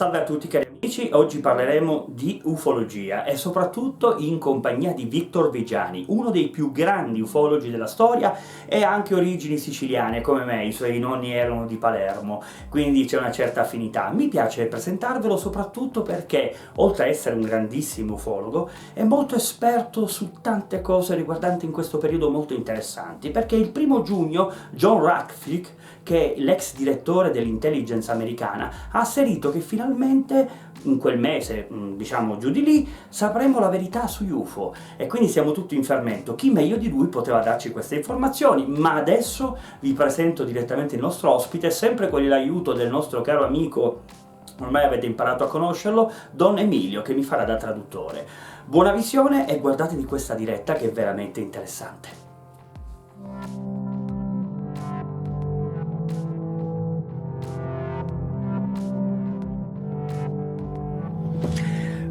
Salve a tutti cari amici, oggi parleremo di ufologia e soprattutto in compagnia di Viggiani, uno dei più grandi ufologi della storia e ha anche origini siciliane come me, i suoi nonni erano di Palermo, quindi c'è una certa affinità. Mi piace presentarvelo soprattutto perché, oltre a essere un grandissimo ufologo, è molto esperto su tante cose riguardanti in questo periodo molto interessanti, perché il 1° giugno John Ratcliffe, che è l'ex direttore dell'intelligence americana, ha asserito che finalmente in quel mese, diciamo giù di lì, sapremo la verità sugli UFO e quindi siamo tutti in fermento. Chi meglio di lui poteva darci queste informazioni? Ma adesso vi presento direttamente il nostro ospite, sempre con l'aiuto del nostro caro amico, ormai avete imparato a conoscerlo, Don Emilio, che mi farà da traduttore. Buona visione e guardatevi questa diretta che è veramente interessante.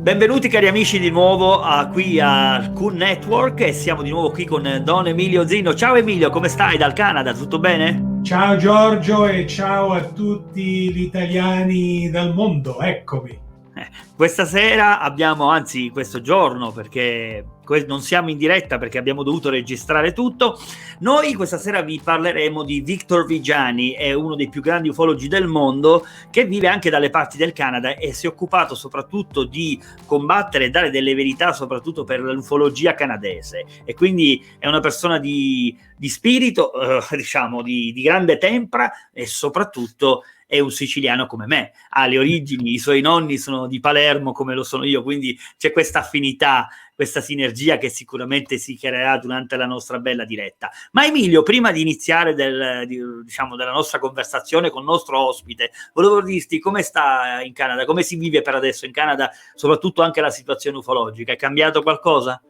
Benvenuti cari amici di nuovo qui a Kun Network e siamo di nuovo qui con Don Emilio Zino. Ciao Emilio, come stai dal Canada? Tutto bene? Ciao Giorgio e ciao a tutti gli italiani del mondo, eccomi. Questa sera abbiamo, anzi questo giorno, perché non siamo in diretta perché abbiamo dovuto registrare tutto, noi questa sera vi parleremo di Viggiani, è uno dei più grandi ufologi del mondo che vive anche dalle parti del Canada e si è occupato soprattutto di combattere e dare delle verità soprattutto per l'ufologia canadese, e quindi è una persona di spirito, diciamo di grande tempra, e soprattutto è un siciliano come me, ha le origini, i suoi nonni sono di Palermo come lo sono io, quindi c'è questa affinità, questa sinergia che sicuramente si creerà durante la nostra bella diretta. Ma Emilio, prima di iniziare della nostra conversazione con il nostro ospite, volevo dirti come sta in Canada, come si vive per adesso in Canada, soprattutto anche la situazione ufologica, è cambiato qualcosa?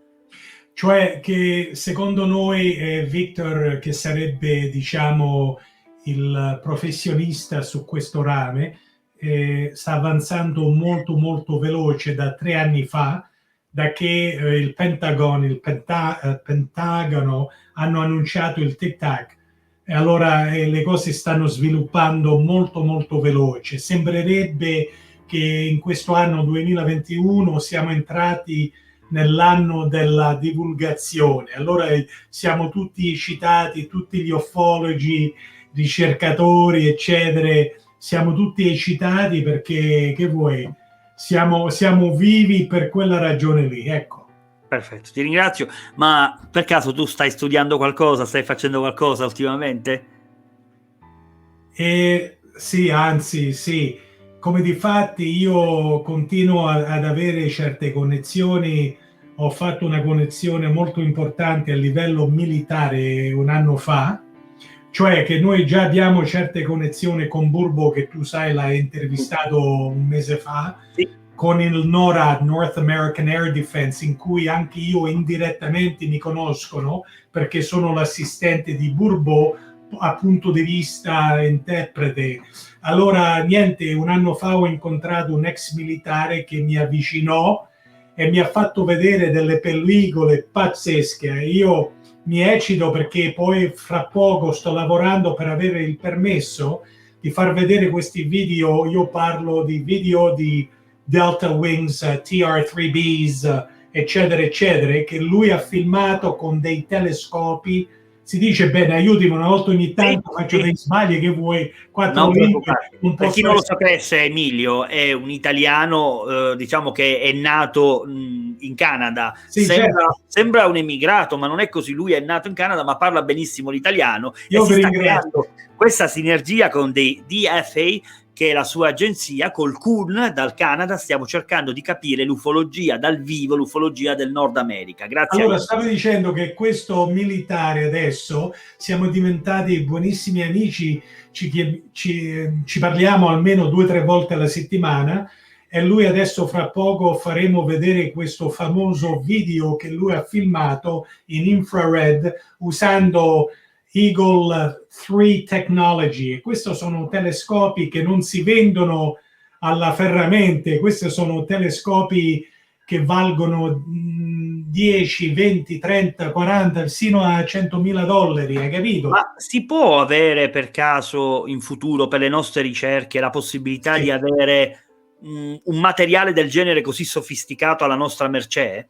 Cioè che secondo noi Victor, che sarebbe diciamo il professionista su questo rame, sta avanzando molto molto veloce da 3 anni fa, da che il Pentagono hanno annunciato il tic-tac. E allora le cose stanno sviluppando molto molto veloce. Sembrerebbe che in questo anno 2021 siamo entrati nell'anno della divulgazione. Allora siamo tutti eccitati, tutti gli ufologi, ricercatori, eccetera, siamo tutti eccitati perché, che vuoi, siamo vivi per quella ragione lì, ecco. Perfetto, ti ringrazio, ma per caso tu stai studiando qualcosa, stai facendo qualcosa ultimamente? Sì, anzi, sì, come difatti io continuo ad avere certe connessioni. Ho fatto una connessione molto importante a livello militare un anno fa, cioè che noi già abbiamo certe connessioni con Burbo, che tu sai, l'hai intervistato un mese fa, Sì. con il NORAD, North American Air Defense, in cui anche io indirettamente mi conoscono perché sono l'assistente di Burbo a punto di vista interprete. Allora niente, un anno fa ho incontrato un ex militare che mi avvicinò e mi ha fatto vedere delle pellicole pazzesche. Io mi eccito perché poi fra poco sto lavorando per avere il permesso di far vedere questi video. Io parlo di video di Delta Wings, TR-3Bs, eccetera eccetera, che lui ha filmato con dei telescopi. Si dice bene, aiutami, una volta ogni tanto faccio dei sbagli, che vuoi, 4 Non lingue, preoccuparti. non Per chi posso non lo essere... sapesse, Emilio è un italiano, diciamo che è nato in Canada. Sì, certo, Sembra un emigrato, ma non è così. Lui è nato in Canada, ma parla benissimo l'italiano e io si vi sta ringrazio. creando questa sinergia con dei DFA, che è la sua agenzia, col Kun dal Canada. Stiamo cercando di capire l'ufologia dal vivo, l'ufologia del Nord America. Grazie a Allora, lui. stavo dicendo che questo militare adesso siamo diventati buonissimi amici, ci parliamo almeno 2 o 3 volte alla settimana, e lui adesso fra poco faremo vedere questo famoso video che lui ha filmato in infrared usando Eagle 3 Technology. E questi sono telescopi che non si vendono alla ferramente, questi sono telescopi che valgono 10, 20, 30, 40, sino a $100.000, hai capito? Ma si può avere per caso in futuro, per le nostre ricerche, la possibilità Sì. di avere un materiale del genere così sofisticato alla nostra mercé?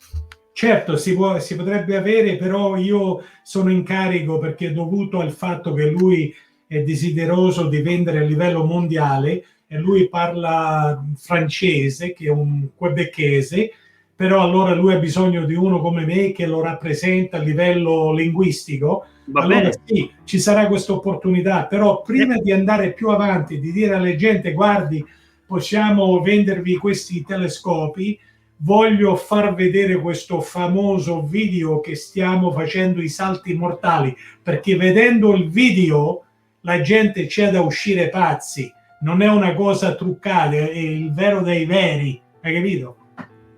Certo, si potrebbe avere, però io sono in carico perché dovuto al fatto che lui è desideroso di vendere a livello mondiale e lui parla francese, che è un quebecchese, però allora lui ha bisogno di uno come me che lo rappresenta a livello linguistico. Va Allora bene. sì, ci sarà questa opportunità, però prima di andare più avanti, di dire alle gente guardi, possiamo vendervi questi telescopi, voglio far vedere questo famoso video che stiamo facendo i salti mortali, perché vedendo il video la gente c'è da uscire pazzi, non è una cosa truccata, è il vero dei veri, hai capito?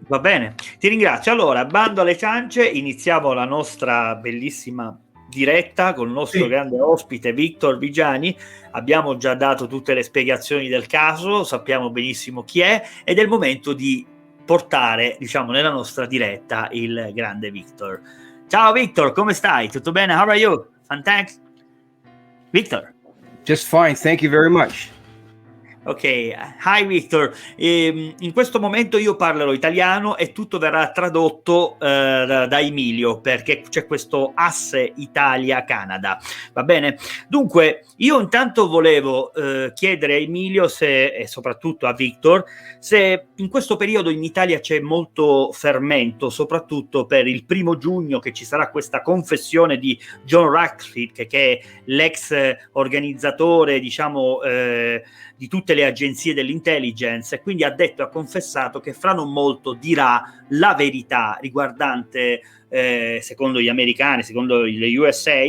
Va bene, ti ringrazio. Allora, bando alle ciance, iniziamo la nostra bellissima diretta con il nostro grande ospite Victor Viggiani. Abbiamo già dato tutte le spiegazioni del caso, sappiamo benissimo chi è ed è il momento di portare, diciamo, nella nostra diretta il grande Victor. Ciao Victor, come stai? Tutto bene? How are you? Thanks. Victor. Just fine, thank you very much. Ok, hi Victor. In questo momento io parlerò italiano e tutto verrà tradotto da Emilio perché c'è questo asse Italia-Canada, va bene? Dunque, io intanto volevo chiedere a Emilio e soprattutto a Victor se in questo periodo in Italia c'è molto fermento, soprattutto per il 1° giugno che ci sarà questa confessione di John Ratcliffe, che è l'ex organizzatore, diciamo, di tutte le agenzie dell'intelligence, e quindi ha confessato che fra non molto dirà la verità riguardante, secondo gli americani, secondo le USA,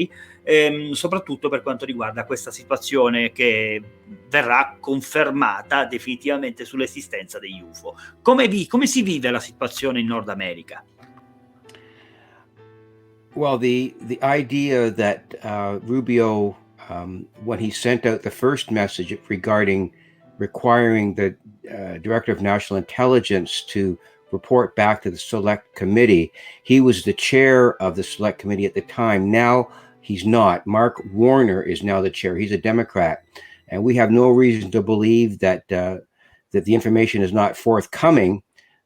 soprattutto per quanto riguarda questa situazione che verrà confermata definitivamente sull'esistenza degli UFO. Come si vive la situazione in Nord America? Well, the idea that Rubio, when he sent out the first message regarding requiring the Director of National Intelligence to report back to the Select Committee, he was the chair of the Select Committee at the time. Now he's not. Mark Warner is now the chair. He's a Democrat. And we have no reason to believe that that the information is not forthcoming,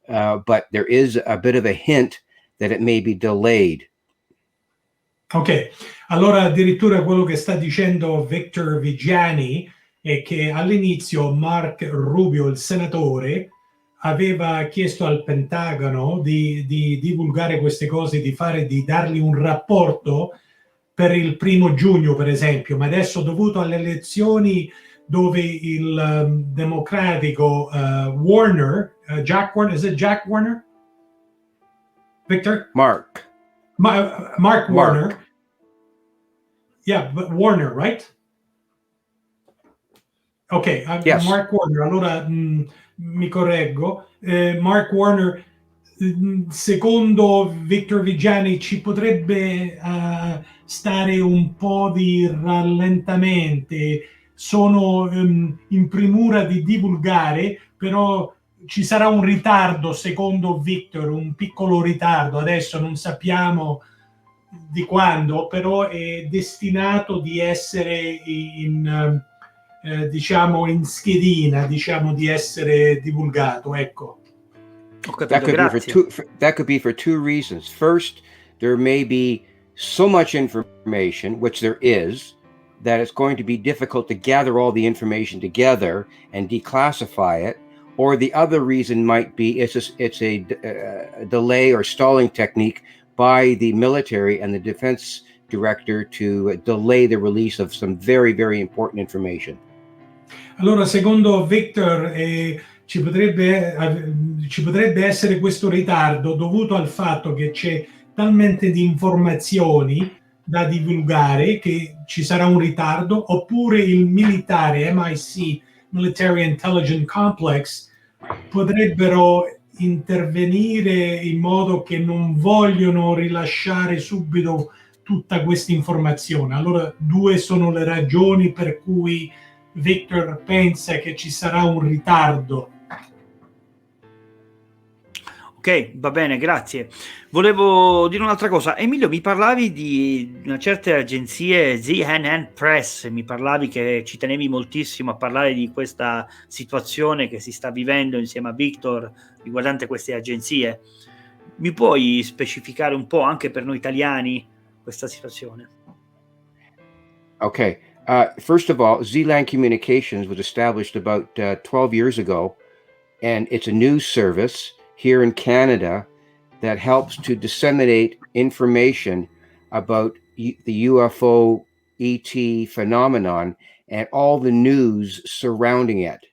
but there is a bit of a hint that it may be delayed. Ok, allora addirittura quello che sta dicendo Victor Viggiani è che all'inizio Mark Rubio, il senatore, aveva chiesto al Pentagono di divulgare queste cose, di dargli un rapporto per il 1° giugno, per esempio, ma adesso dovuto alle elezioni dove il democratico Warner, Jack Warner, is it Jack Warner? Victor? Mark Warner. Yeah, but Warner, right? Ok, yes. Mark Warner, allora mi correggo. Mark Warner, secondo Victor Viggiani, ci potrebbe stare un po' di rallentamento. Sono in premura di divulgare, però ci sarà un ritardo, secondo Victor, un piccolo ritardo. Adesso non sappiamo di quando, però è destinato di essere diciamo in schedina, diciamo di essere divulgato, ecco. That could be for two reasons. First, there may be so much information, which there is, that it's going to be difficult to gather all the information together and declassify it. Or the other reason might be it's a delay or stalling technique by the military and the defense director to delay the release of some very, very important information. Allora, secondo Victor, ci potrebbe essere questo ritardo dovuto al fatto che c'è talmente di informazioni da divulgare che ci sarà un ritardo, oppure il militare, MIC, Military Intelligence Complex, potrebbero intervenire in modo che non vogliono rilasciare subito tutta questa informazione. Allora, due sono le ragioni per cui Victor pensa che ci sarà un ritardo. Ok, Ok, va bene, grazie. Volevo dire un'altra cosa. Emilio, mi parlavi di una certe agenzie CNN Press, mi parlavi che ci tenevi moltissimo a parlare di questa situazione che si sta vivendo insieme a Victor riguardante queste agenzie. Mi puoi specificare un po' anche per noi italiani questa situazione? Okay. First of all, Zealand Communications was established about 12 years ago, and it's a news service here in Canada that helps to disseminate information about the UFO ET phenomenon and all the news surrounding it.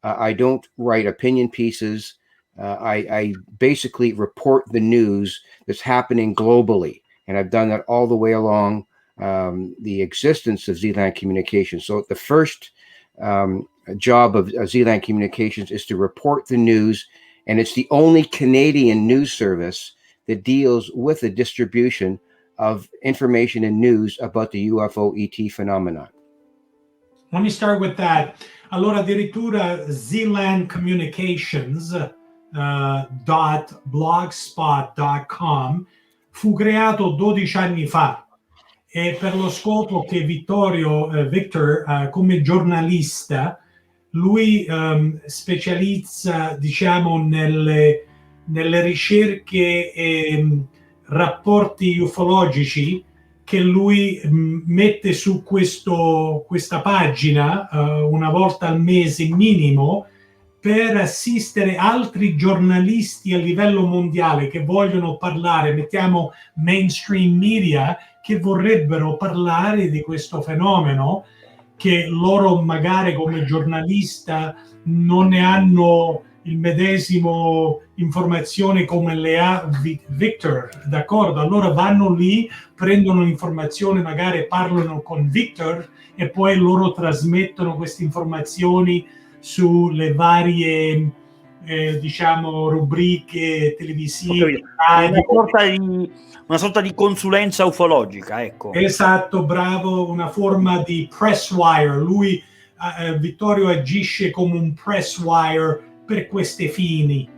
I don't write opinion pieces. I basically report the news that's happening globally, and I've done that all the way along the existence of Zealand Communications. So the first job of Zealand Communications is to report the news, and it's the only Canadian news service that deals with the distribution of information and news about the UFO ET phenomenon. Let me start with that. Allora, addirittura Zealand Communications .blogspot.com fu creato 12 anni fa e per lo scopo che Victor come giornalista, lui specializza, diciamo, nelle ricerche e rapporti ufologici che lui mette su questa pagina una volta al mese minimo, per assistere altri giornalisti a livello mondiale che vogliono parlare, mettiamo mainstream media, che vorrebbero parlare di questo fenomeno, che loro magari come giornalista non ne hanno il medesimo informazione come le ha Victor, d'accordo? Allora vanno lì, prendono informazione, magari parlano con Victor e poi loro trasmettono queste informazioni sulle varie diciamo rubriche televisive, radio. Una sorta di consulenza ufologica, ecco. Esatto, bravo, una forma di press wire. Lui, Vittorio, agisce come un press wire per queste fine.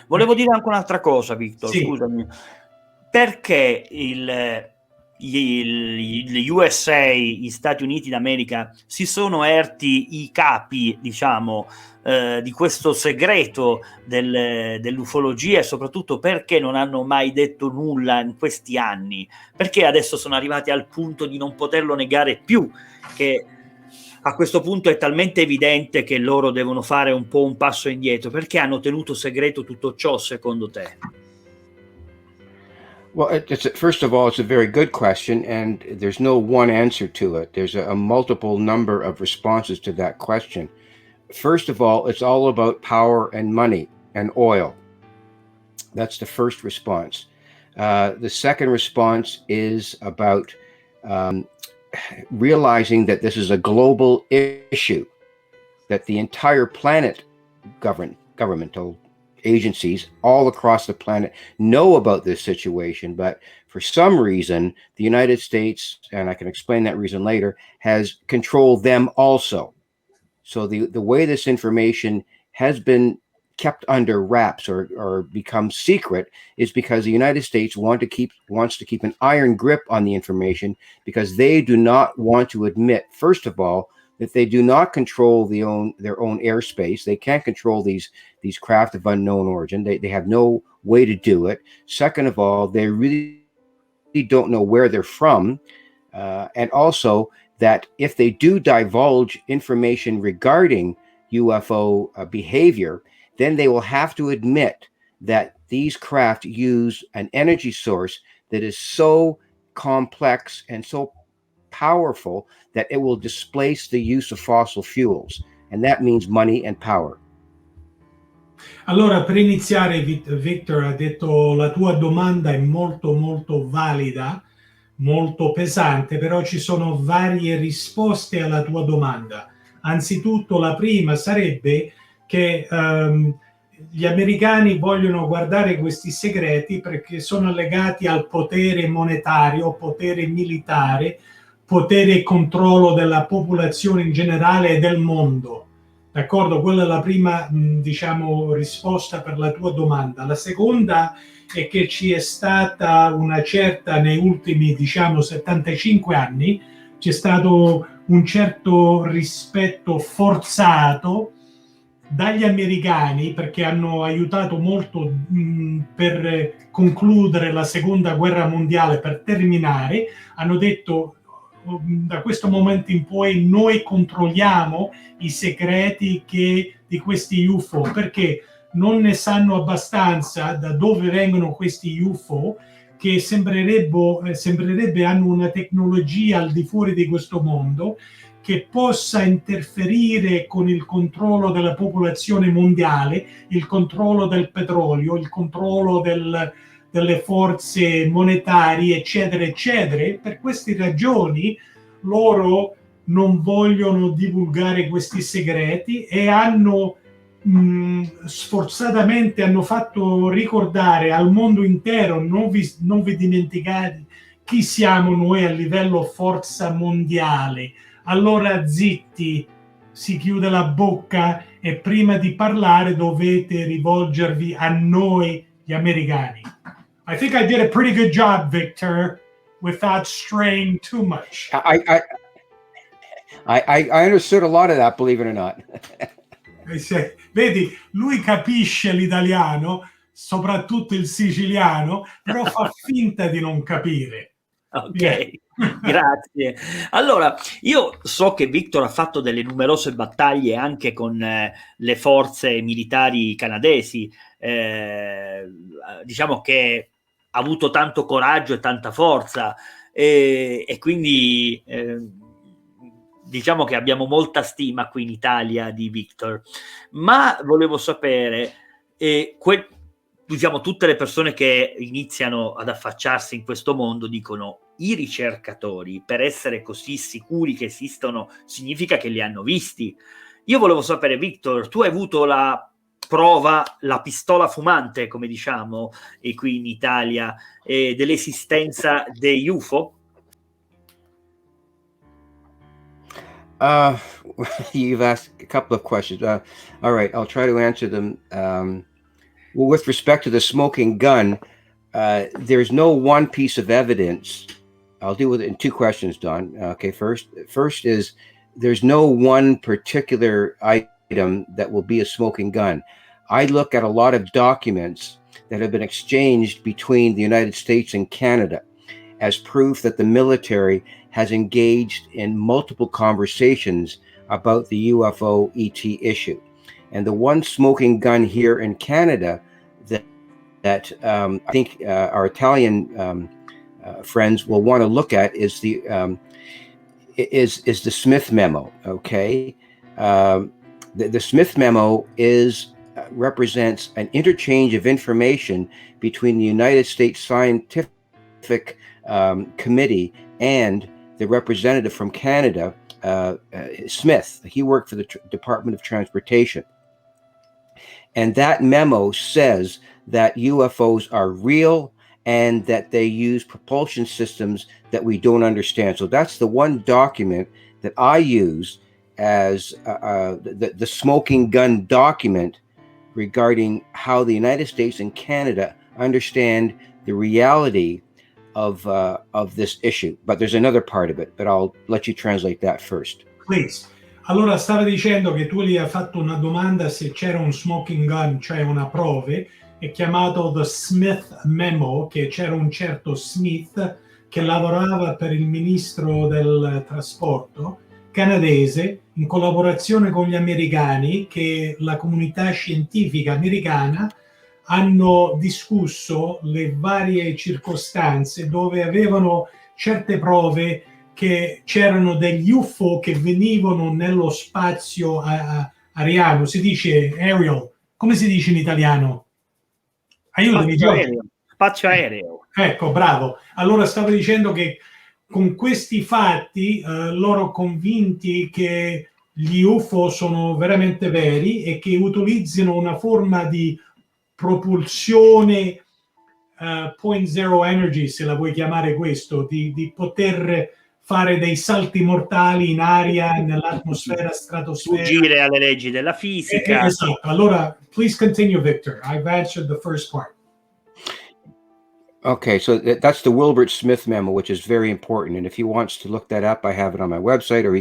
Volevo dire anche un'altra cosa, Victor, sì. Scusami. Perché gli USA, gli Stati Uniti d'America, si sono erti i capi, diciamo, di questo segreto dell'ufologia, e soprattutto perché non hanno mai detto nulla in questi anni? Perché adesso sono arrivati al punto di non poterlo negare più, che a questo punto è talmente evidente che loro devono fare un po' un passo indietro? Perché hanno tenuto segreto tutto ciò, secondo te? Well, first of all, it's a very good question, and there's no one answer to it. There's a multiple number of responses to that question. First of all, it's all about power and money and oil. That's the first response. The second response is about realizing that this is a global issue, that the entire planet, governmental agencies all across the planet know about this situation, but for some reason, the United States, and I can explain that reason later, has controlled them also. So the way this information has been kept under wraps or become secret is because the United States wants to keep an iron grip on the information, because they do not want to admit, first of all, that they do not control their own airspace. They can't control these craft of unknown origin. They have no way to do it. Second of all, they really don't know where they're from, and also that if they do divulge information regarding UFO behavior, then they will have to admit that these craft use an energy source that is so complex and so powerful that it will displace the use of fossil fuels, and that means money and power. Allora, per iniziare, Victor ha detto la tua domanda è molto molto valida, molto pesante, però ci sono varie risposte alla tua domanda. Anzitutto la prima sarebbe che gli americani vogliono guardare questi segreti perché sono legati al potere monetario, potere militare, potere e controllo della popolazione in generale e del mondo, D'accordo? Quella è la prima, diciamo, risposta per la tua domanda. La seconda è che ci è stata una certa, nei ultimi, diciamo, 75 anni, c'è stato un certo rispetto forzato dagli americani, perché hanno aiutato molto per concludere la seconda guerra mondiale, per terminare, hanno detto da questo momento in poi noi controlliamo i segreti di questi UFO, perché non ne sanno abbastanza da dove vengono questi UFO, che sembrerebbe hanno una tecnologia al di fuori di questo mondo che possa interferire con il controllo della popolazione mondiale, il controllo del petrolio, il controllo delle forze monetarie, eccetera, eccetera. Per queste ragioni loro non vogliono divulgare questi segreti e hanno sforzatamente hanno fatto ricordare al mondo intero: non vi dimenticate chi siamo noi a livello forza mondiale. Allora zitti, si chiude la bocca e prima di parlare dovete rivolgervi a noi gli americani. I think I did a pretty good job, Victor, without straying too much. I understood a lot of that, believe it or not. Vedi, lui capisce l'italiano, soprattutto il siciliano, però fa finta di non capire. Ok, grazie. Allora, io so che Victor ha fatto delle numerose battaglie anche con le forze militari canadesi, diciamo che ha avuto tanto coraggio e tanta forza, e quindi diciamo che abbiamo molta stima qui in Italia di Victor, ma volevo sapere, diciamo, tutte le persone che iniziano ad affacciarsi in questo mondo dicono: i ricercatori, per essere così sicuri che esistono, significa che li hanno visti. Io volevo sapere, Victor, tu hai avuto la prova, la pistola fumante, come diciamo, e qui in Italia, dell'esistenza degli UFO? You've asked a couple of questions. All right, I'll try to answer them. Well, with respect to the smoking gun, there's no one piece of evidence. I'll deal with it in two questions, Don. Okay, first is there's no one particular item that will be a smoking gun. I look at a lot of documents that have been exchanged between the United States and Canada as proof that the military has engaged in multiple conversations about the UFO ET issue. And the one smoking gun here in Canada that I think our Italian friends will want to look at is the Smith memo. Okay, the Smith memo represents an interchange of information between the United States Scientific Committee and the representative from Canada, Smith. He worked for the Department of Transportation. And that memo says that UFOs are real and that they use propulsion systems that we don't understand. So that's the one document that I use as the smoking gun document regarding how the United States and Canada understand the reality of this issue. But there's another part of it, but I'll let you translate that first. Please. Allora, stava dicendo che tu gli hai fatto una domanda se c'era un smoking gun, cioè una prove, è chiamato The Smith Memo, che c'era un certo Smith che lavorava per il ministro del trasporto canadese in collaborazione con gli americani, che la comunità scientifica americana hanno discusso le varie circostanze dove avevano certe prove che c'erano degli UFO che venivano nello spazio aereo. Si dice aerial, come si dice in italiano? Aiutami, Spazio aereo. Ecco, bravo. Allora stavo dicendo che con questi fatti loro convinti che gli UFO sono veramente veri e che utilizzino una forma di propulsione point zero energy, se la vuoi chiamare questo, di poter fare dei salti mortali in aria, nell'atmosfera, stratosfera. Fuggire alle leggi della fisica. Esatto. Allora, please continue, Victor. I've answered the first part. Okay, so that's the Wilbert Smith memo, which is very important. And if he wants to look that up, I have it on my website, or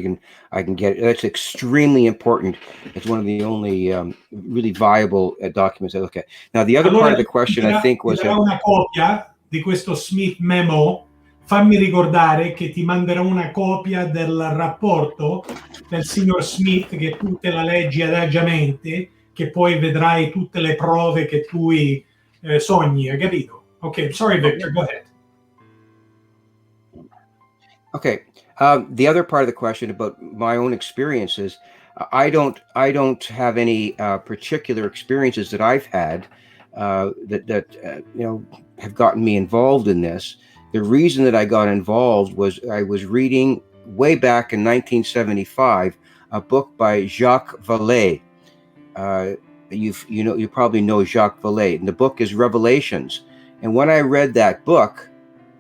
I can get it. That's extremely important. It's one of the only really viable documents I look at. Now, the other part of the question, I think, was una copia di questo Smith memo. Fammi ricordare che ti manderò una copia del rapporto del signor Smith, che tu te la leggi adagiamente, che poi vedrai tutte le prove che tu sogni, hai capito? Okay, sorry, Victor, go ahead. Okay, the other part of the question about my own experiences, I don't have any particular experiences that I've had that have gotten me involved in this. The reason that I got involved was I was reading way back in 1975 a book by Jacques Vallée. You probably know Jacques Vallée, and the book is Revelations. And when I read that book,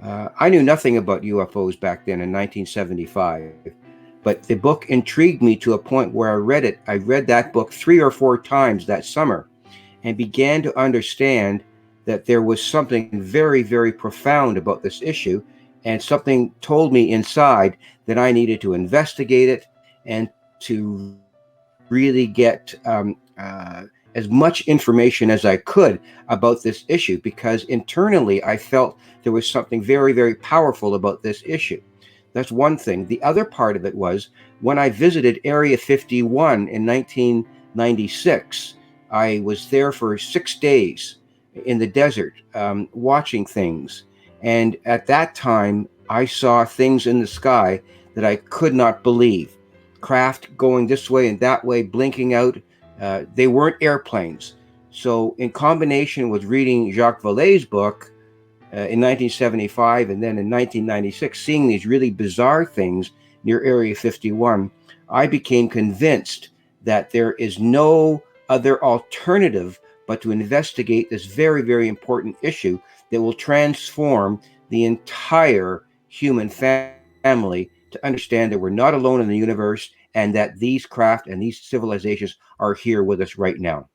I knew nothing about UFOs back then in 1975, but the book intrigued me to a point where I read that book 3 or 4 times that summer and began to understand that there was something very, very profound about this issue, and something told me inside that I needed to investigate it and to really get as much information as I could about this issue, because internally I felt there was something very, very powerful about this issue. That's one thing. The other part of it was when I visited Area 51 in 1996, I was there for 6 days in the desert, watching things. And at that time, I saw things in the sky that I could not believe. Craft going this way and that way, blinking out. They weren't airplanes. So in combination with reading Jacques Vallée's book in 1975 and then in 1996, seeing these really bizarre things near Area 51, I became convinced that there is no other alternative but to investigate this very, very important issue that will transform the entire human family to understand that we're not alone in the universe, and that these craft and these civilizations are here with us right now.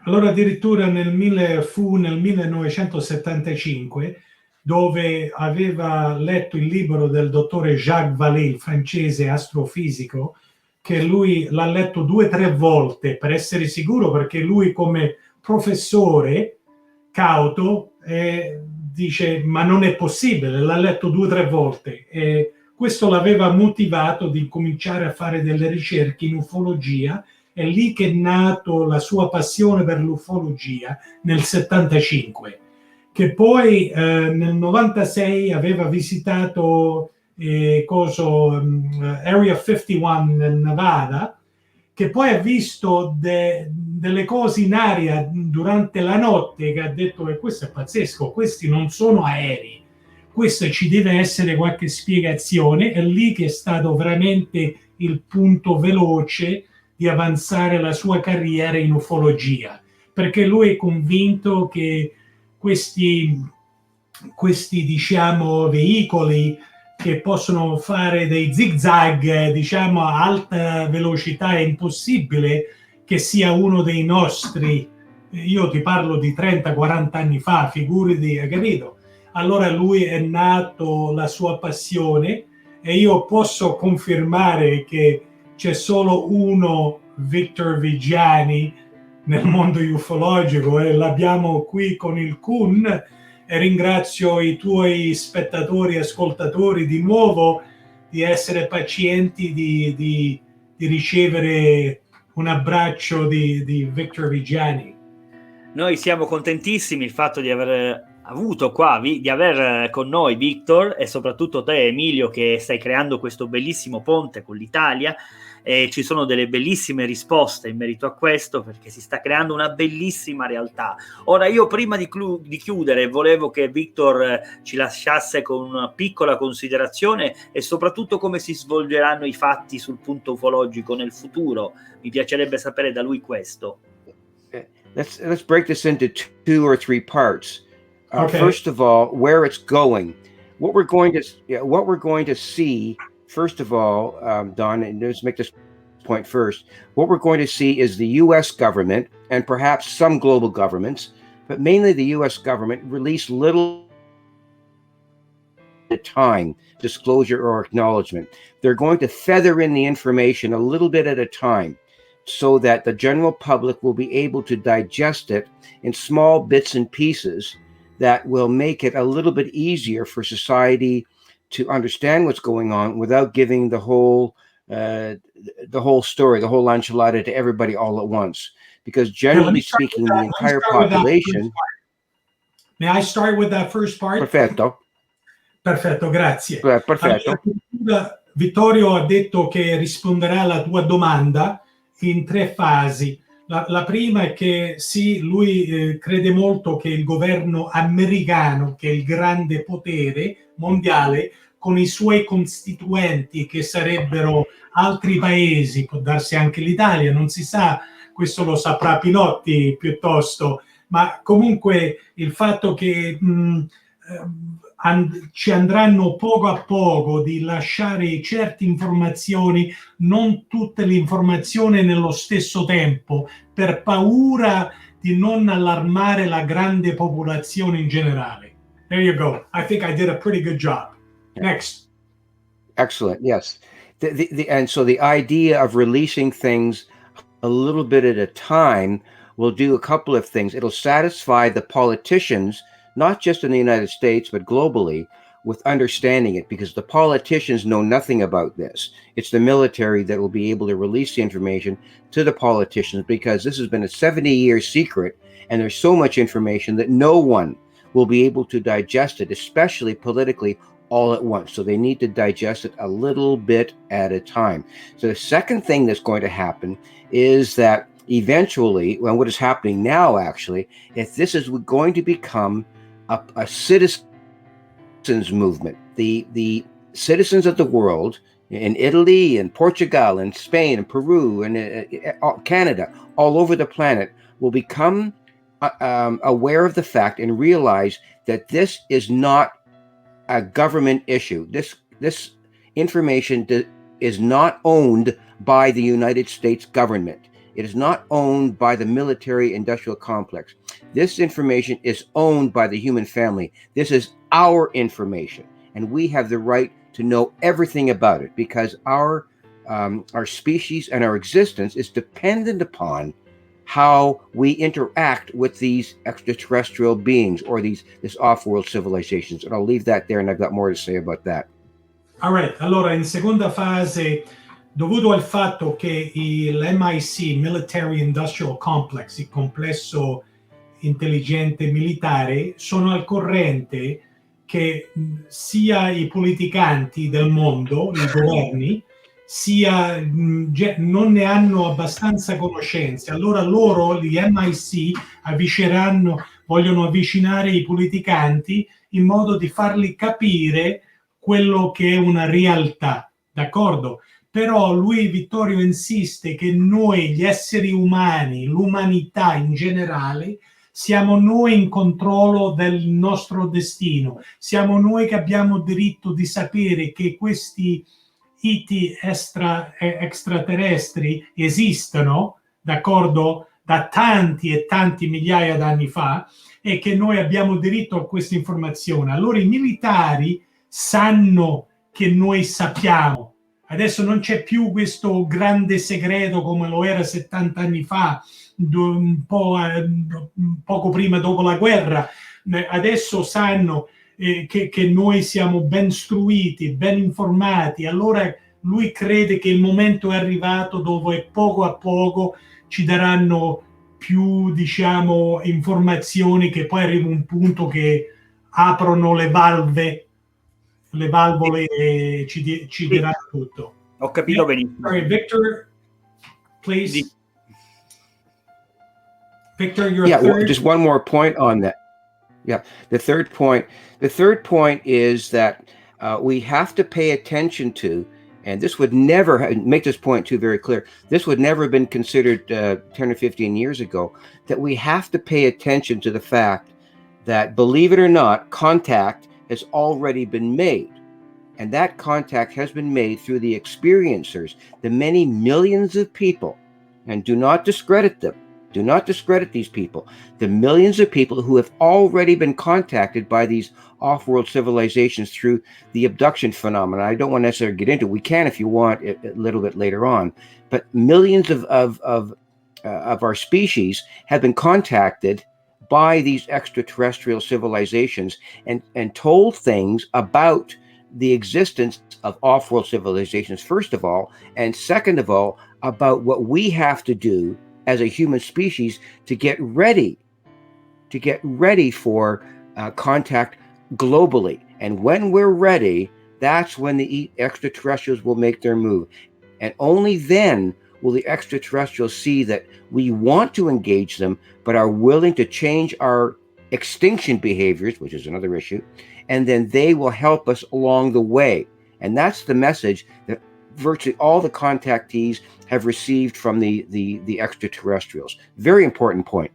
Allora addirittura fu nel 1975, dove aveva letto il libro del dottore Jacques Vallée, il francese astrofisico, che lui l'ha letto 2 o 3 volte per essere sicuro, perché lui come professore cauto dice ma non è possibile, l'ha letto 2 o 3 volte, e questo l'aveva motivato di cominciare a fare delle ricerche in ufologia. È lì che è nato la sua passione per l'ufologia nel 75, che poi nel 96 aveva visitato Area 51 nel Nevada, che poi ha visto delle cose in aria durante la notte, che ha detto che questo è pazzesco, questi non sono aerei, questo ci deve essere qualche spiegazione. È lì che è stato veramente il punto veloce di avanzare la sua carriera in ufologia, perché lui è convinto che questi diciamo veicoli che possono fare dei zigzag, diciamo a alta velocità, è impossibile che sia uno dei nostri. Io ti parlo di 30-40 anni fa, figurati, hai capito? Allora lui è nato la sua passione, e io posso confermare che c'è solo uno Victor Viggiani nel mondo ufologico, e l'abbiamo qui con il Kun, e ringrazio i tuoi spettatori e ascoltatori di nuovo di essere pazienti, di ricevere un abbraccio di Victor Viggiani. Noi siamo contentissimi il fatto di aver avuto qua, di aver con noi Victor, e soprattutto te Emilio, che stai creando questo bellissimo ponte con l'Italia, e ci sono delle bellissime risposte in merito a questo, perché si sta creando una bellissima realtà. Ora io prima di chiudere volevo che Victor ci lasciasse con una piccola considerazione, e soprattutto come si svolgeranno i fatti sul punto ufologico nel futuro. Mi piacerebbe sapere da lui questo. Let's break this into 2 or 3 parts. Okay. First of all, where it's going. what we're going to what we're going to see, first of all, Don, and let's make this point first. What we're going to see is the U.S. government and perhaps some global governments, but mainly the U.S. government, release little at a time disclosure or acknowledgement. They're going to feather in the information a little bit at a time, so that the general public will be able to digest it in small bits and pieces that will make it a little bit easier for society to understand what's going on without giving the whole story, the whole enchilada to everybody all at once. Because generally speaking, the entire population... May I start with that first part? Perfetto. Perfetto, grazie. Perfetto. Allora, Vittorio ha detto che risponderà alla tua domanda in 3 fasi. La prima è che sì, lui crede molto che il governo americano, che è il grande potere mondiale, con i suoi costituenti, che sarebbero altri paesi, può darsi anche l'Italia, non si sa, questo lo saprà Pinotti piuttosto, ma comunque il fatto che ci andranno poco a poco di lasciare certe informazioni, non tutte le informazioni nello stesso tempo, per paura di non allarmare la grande popolazione in generale. There you go. I think I did a pretty good job. Next. Excellent. Yes. And so the idea of releasing things a little bit at a time will do a couple of things. It'll satisfy the politicians, not just in the United States, but globally, with understanding it, because the politicians know nothing about this. It's the military that will be able to release the information to the politicians, because this has been a 70-year secret, and there's so much information that no one will be able to digest it, especially politically, all at once. So they need to digest it a little bit at a time. So the second thing that's going to happen is that eventually, well, what is happening now actually, if this is going to become a citizens movement, the citizens of the world in Italy and Portugal and Spain and Peru and Canada, all over the planet, will become aware of the fact and realize that this is not a government issue. This information is not owned by the United States government. It is not owned by the military-industrial complex. This information is owned by the human family. This is our information, and we have the right to know everything about it, because our species and our existence is dependent upon how we interact with these extraterrestrial beings or this off-world civilizations. And I'll leave that there, and I've got more to say about that. All right. Allora, in seconda fase, dovuto al fatto che l'MIC, Military Industrial Complex, il complesso intelligente militare, sono al corrente che sia i politicanti del mondo, i governi, sia non ne hanno abbastanza conoscenze. Allora loro, gli MIC, vogliono avvicinare i politicanti in modo di farli capire quello che è una realtà, d'accordo? Però lui, Vittorio, insiste che noi, gli esseri umani, l'umanità in generale, siamo noi in controllo del nostro destino. Siamo noi che abbiamo diritto di sapere che questi iti extraterrestri esistono, d'accordo, da tanti e tanti migliaia d'anni fa, e che noi abbiamo diritto a questa informazione. Allora i militari sanno che noi sappiamo. Adesso non c'è più questo grande segreto come lo era 70 anni fa, poco prima dopo la guerra. Adesso sanno che noi siamo ben istruiti, ben informati. Allora lui crede che il momento è arrivato dove poco a poco ci daranno più, diciamo, informazioni, che poi arriva un punto che aprono le valvole e ci diranno tutto. Ho capito benissimo. Sorry, Victor, please. Victor, your third. Well, just one more point on that. Yeah, the third point is that we have to pay attention to, and this would never make this point too very clear. This would never have been considered 10 or 15 years ago. That we have to pay attention to the fact that, believe it or not, contact has already been made. And that contact has been made through the experiencers, the many millions of people, and do not discredit them. Do not discredit these people. The millions of people who have already been contacted by these off-world civilizations through the abduction phenomena. I don't want to necessarily get into it. We can, if you want, a little bit later on. But millions of our species have been contacted by these extraterrestrial civilizations and told things about the existence of off-world civilizations, first of all, and second of all, about what we have to do as a human species to get ready for contact globally. And when we're ready, that's when the extraterrestrials will make their move. And only then will the extraterrestrials see that we want to engage them, but are willing to change our extinction behaviors, which is another issue, and then they will help us along the way. And that's the message that virtually all the contactees have received from the extraterrestrials. Very important point.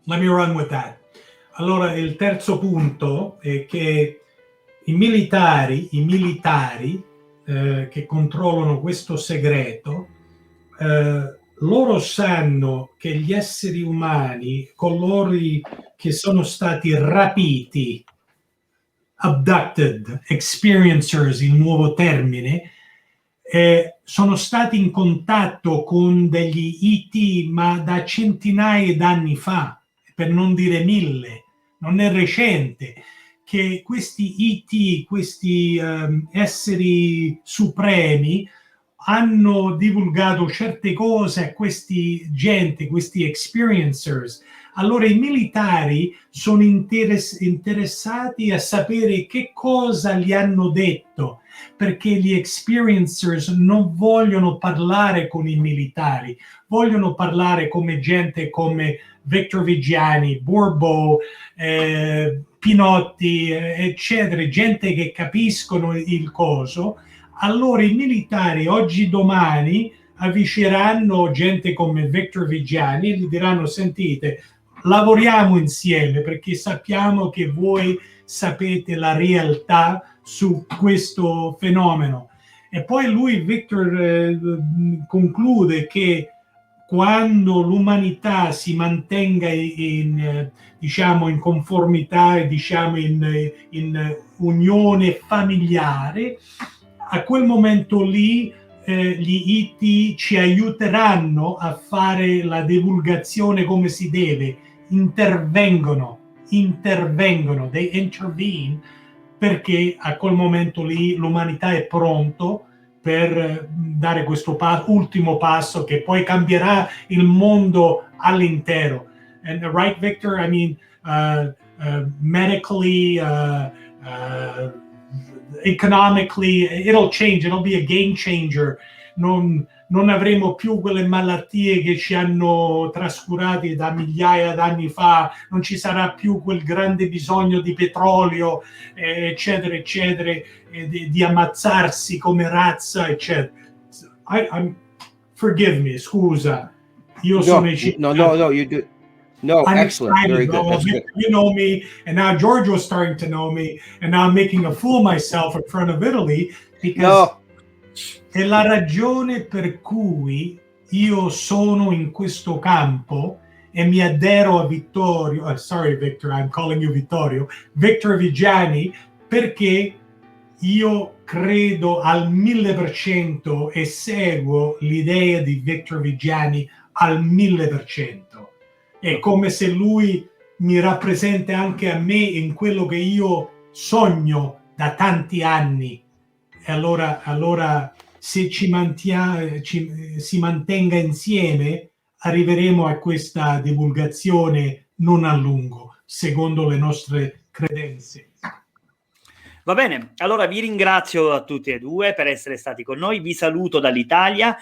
Let me run with that. Allora, il terzo punto è che i militari che controllano questo segreto, loro sanno che gli esseri umani, coloro che sono stati rapiti, abducted, experiencers, il nuovo termine, sono stati in contatto con degli ET ma da centinaia d'anni fa, per non dire 1000, non è recente, che questi ET, questi esseri supremi, hanno divulgato certe cose a questi experiencers. Allora i militari sono interessati a sapere che cosa gli hanno detto, perché gli experiencers non vogliono parlare con i militari, vogliono parlare come gente come Victor Viggiani, Bourbeau, Pinotti, eccetera, gente che capiscono il coso. Allora i militari oggi domani avvicineranno gente come Victor Viggiani e gli diranno: sentite, lavoriamo insieme perché sappiamo che voi sapete la realtà su questo fenomeno. E poi lui, Victor, conclude che quando l'umanità si mantenga in conformità, in unione familiare, a quel momento lì gli IT ci aiuteranno a fare la divulgazione come si deve, intervengono, they intervene, perché a quel momento lì l'umanità è pronto per dare questo ultimo passo che poi cambierà il mondo all'intero. And right, Victor? I mean, medically, economically, it'll change, it'll be a game changer. Non avremo più quelle malattie che ci hanno trascurati da migliaia d'anni fa, non ci sarà più quel grande bisogno di petrolio, eccetera, eccetera, di ammazzarsi come razza, eccetera. Forgive me, scusa. Io sono No, you do. No, I'm excellent. excited. Very good. That's good. You know me, and now George was starting to know me, and now I'm making a fool of myself in front of Italy, because è la ragione per cui io sono in questo campo e mi addero a Vittorio, sorry Victor, I'm calling you Vittorio, Victor Viggiani, perché io credo al 1000% e seguo l'idea di Victor Viggiani al 1000%. È come se lui mi rappresenta anche a me in quello che io sogno da tanti anni. E allora se si mantenga insieme, arriveremo a questa divulgazione non a lungo, secondo le nostre credenze. Va bene, allora vi ringrazio a tutti e due per essere stati con noi, vi saluto dall'Italia.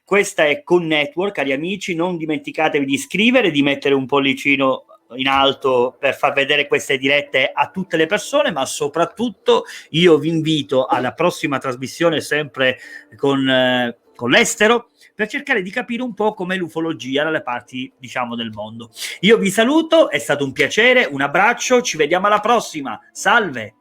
Questa è Con Network, cari amici, non dimenticatevi di iscrivere, di mettere un pollicino in alto per far vedere queste dirette a tutte le persone, ma soprattutto io vi invito alla prossima trasmissione sempre con con l'estero, per cercare di capire un po' com'è l'ufologia dalle parti, diciamo, del mondo. Io vi saluto, è stato un piacere, un abbraccio, ci vediamo alla prossima, salve!